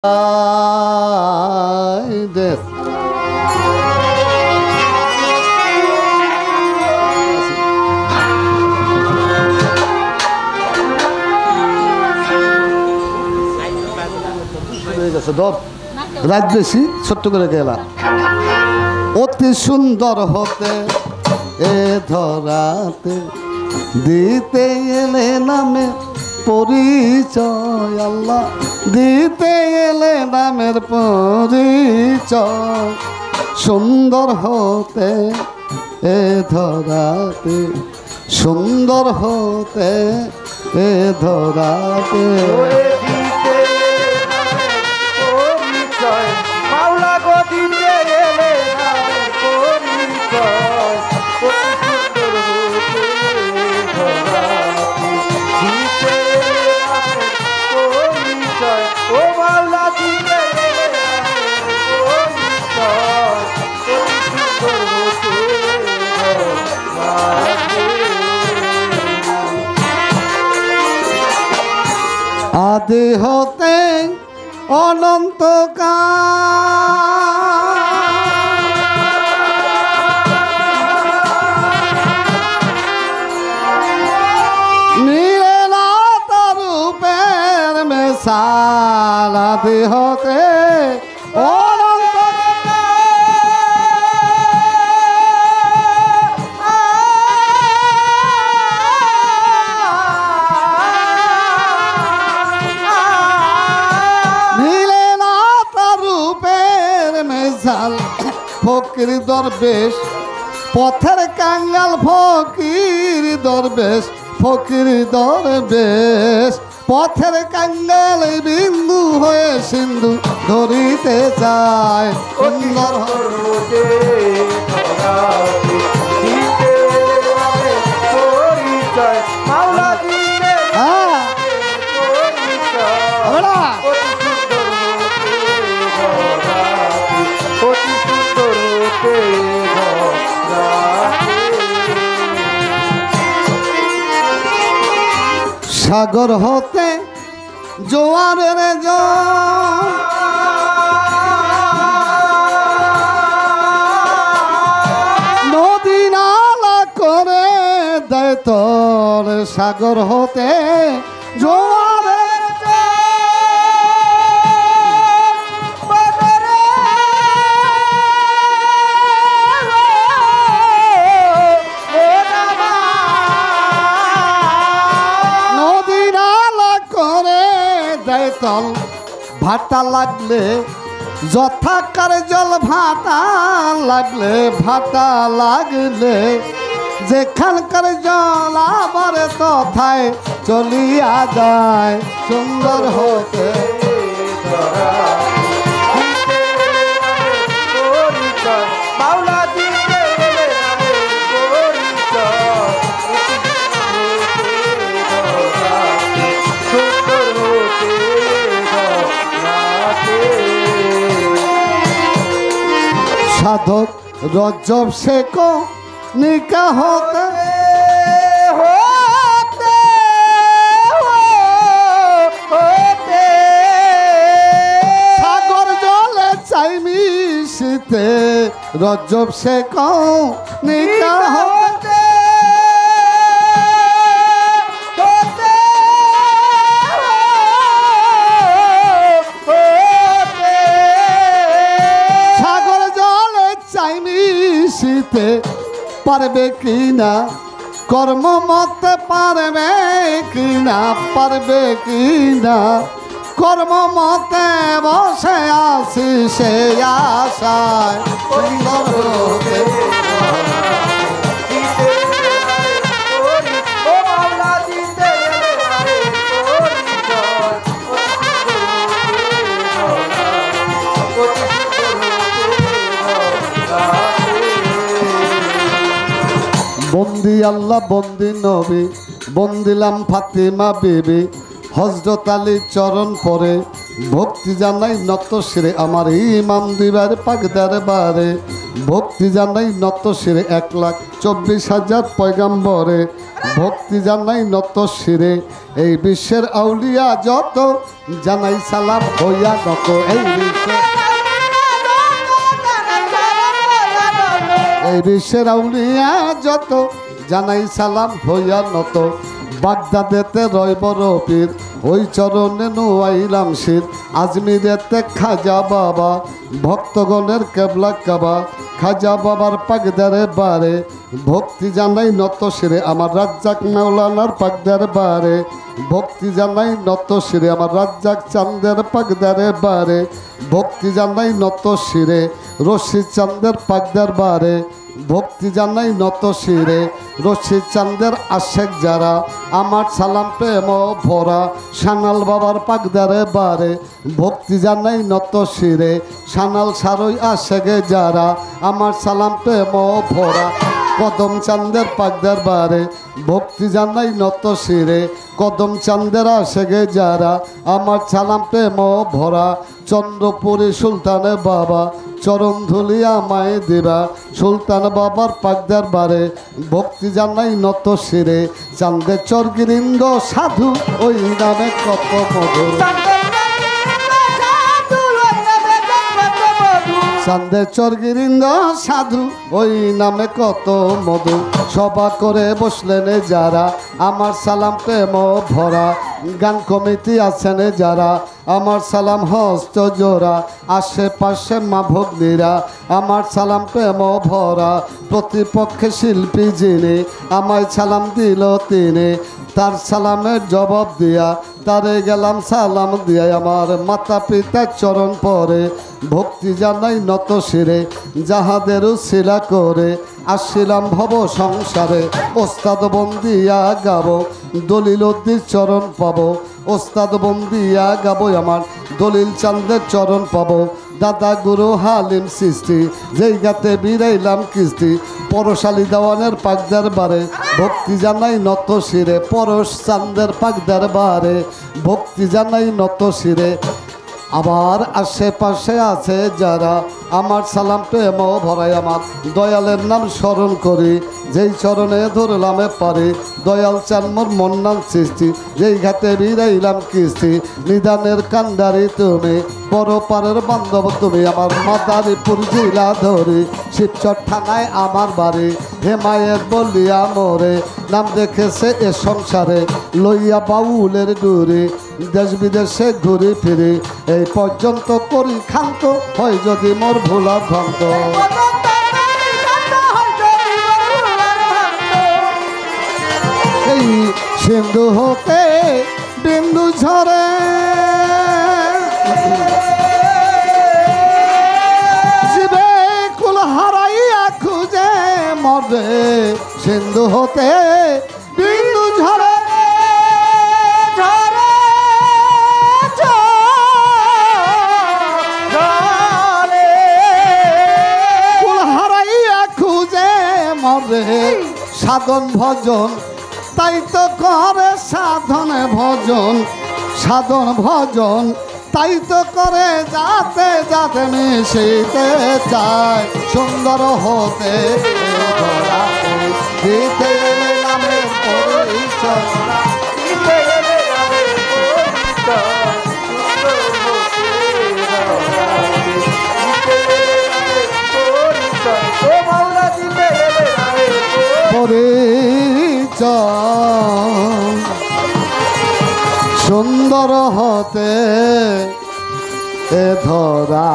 দেশ রাত বেশি ছোট্ট করে গেলা অতি সুন্দর হতে এ ধরাতে দিতে এলে নামে পরিচয় আল্লাহ দিতে এলে নামের পরিচয় সুন্দর হতে এ ধরাতে সুন্দর হতে এ ধরাতে মাওলা গো দিতে এলে নামের পরিচয় সুন্দর হতে দিতে পরিচয় ও মাওলা দিতে এলে পরিচয় সুন্দর হতে আদি হতে অনন্তকাল রূপের মেশাল আদি হতে ফকির দরবেশ পথের কাঙ্গাল ফকির দরবেশ ফকির দরবেশ পথের কাঙ্গাল বিন্দু হয়ে সিন্ধু ধরিতে চায় সুন্দর হতে পরিচয় মাওলা দিতে সাগর হতে জোয়ারের নদী নালা করে দেয় তোর সাগর হতে জোয়ারের তল ভাটা লাগলে যথাকার জল ভাটা লাগলে যেখানকার জল আবার তথায় চলিয়া যায় সুন্দর হতে সাধক রজব শেখ নিকা হতে সাগর জলে চাই মিশিতে রজব শেখ নিকা হতে পারবে কিনা কর্ম মতে পারবে কিনা কর্ম মতে বসে আসি সে আশায় সুন্দর হতে বন্দি আল্লাহ বন্দি নবী বন্দিলাম ফাতিমা বিবি হযরত আলী চরণ পরে ভক্তি জানাই নত শিরে আমার ইমাম দুইবার পাক দরবারে, ভক্তি জানাই নত শিরে 1,24,000 পয়গাম্বরে, ভক্তি জানাই নত শিরে এই বিশ্বের আউলিয়া যত, জানাই সালাম হইয়া নত এই বিশ্বের আউলিয়া যত, জানাই সালাম হইয়া নত। বাগদাদেতে রইব রবির ওই চরণে নুয়াইলাম শির, আজমিরেতে খাজা বাবা ভক্তগণের কেবলা কাবা, খাজা বাবার পাগদারে বারে ভক্তি জানাই নত শিরে আমার রাজ্জাক মাওলানার পাগদার বারে, ভক্তি জানাই নত শিরে আমার রাজ্জাক চাঁদের পাগদারে বারে, ভক্তি জানাই নত শিরে রশিদ চাঁদের পাগদার বারে, ভক্তি জানাই নত শিরে রশিদ চাঁদের আশেক যারা, আমার সালাম প্রেম ভরা সানাল বাবার পাগদারে বারে, ভক্তি জানাই নত শিরে সানাল সারই আশেকে যারা, আমার সালাম প্রেম ভরা কদম চাঁদের পাগদার বারে, ভক্তি জানাই নত শিরে কদম চাঁদের আশেকে যারা, আমার সালাম প্রেম ভরা চন্দ্রপুরী সুলতানের বাবা চরণ ধুলি আমায় দিবা, সুলতান বাবার পাগদার বারে ভক্তি জানাই নত শিরে চাঁদের চরগিরিন্দ সাধু ওই নামে কত মধুর, চাঁদের চরগিরিন্দ সাধু ওই নামে কত মধু, সভা করে বসলেন যারা আমার সালাম প্রেম ভরা, গান কমিটি আছেন যারা আমার সালাম হস্ত জোড়া, আশেপাশে মা ভগ্নীরা আমার সালাম প্রেম ভরা, প্রতিপক্ষে শিল্পী যিনি আমায় সালাম দিল তিনি, তার সালামের জবাব দিয়া তারে গেলাম সালাম দিয়া, আমার মাতা পিতার চরণ পরে ভক্তি জানাই নত শিরে যাহাদেরও শিলা করে, আসছিলাম ভব সংসারে ওস্তাদ বন্দিয়া গাবো দলিল উদ্দির চরণ পাবো, ওস্তাদ বন্দিয়া গাবো আমার দলিল চাঁদের চরণ পাবো, দাদা গুরু হালিম সৃষ্টি যেই গাতে বিরাইলাম কিস্তি, পরশালী দেওয়ানের পাগদার বারে ভক্তি জানাই নত শিরে পরশ চাঁদের পাগদার বারে, ভক্তি জানাই নত শিরে আবার আশেপাশে আছে যারা আমার সালাম প্রেম ভরাই, আমার দয়ালের নাম স্মরণ করি যেই চরণে ধরলামে পারে, দয়াল চান মোর মন্নান সৃষ্টি যেই ঘাটে বিরাইলাম কিস্তি, নিদানের কান্ডারি তুমি বড় পারের বান্ধব তুমি, আমার মাদারীপুর জেলা ধরি শিবচর থানায় আমার বাড়ি, হেমায়েত বলিয়া মোরে নাম দেখেছে এ সংসারে, লইয়া বাউলের ডুরি দেশ বিদেশে ঘুরি ফিরি, এই পর্যন্ত করি খান্ত হয় যদি মোর ভোলা ভ্রান্ত, এই সিন্ধু হতে বিন্দু ঝরে জীবে কুল হারাইয়া খুঁজে মরে, সিন্ধু হতে বিন্দু ঝরে কুল হারাইয়া খুঁজে মরে, সাধন ভজন তাই তো করে সাধন ভজন, সাধন ভজন তাই তো করে যাতে যাতে মিশিতে চায়, সুন্দর হতে দিতে নামের পরিচয়, সুন্দর হতে এ ধরা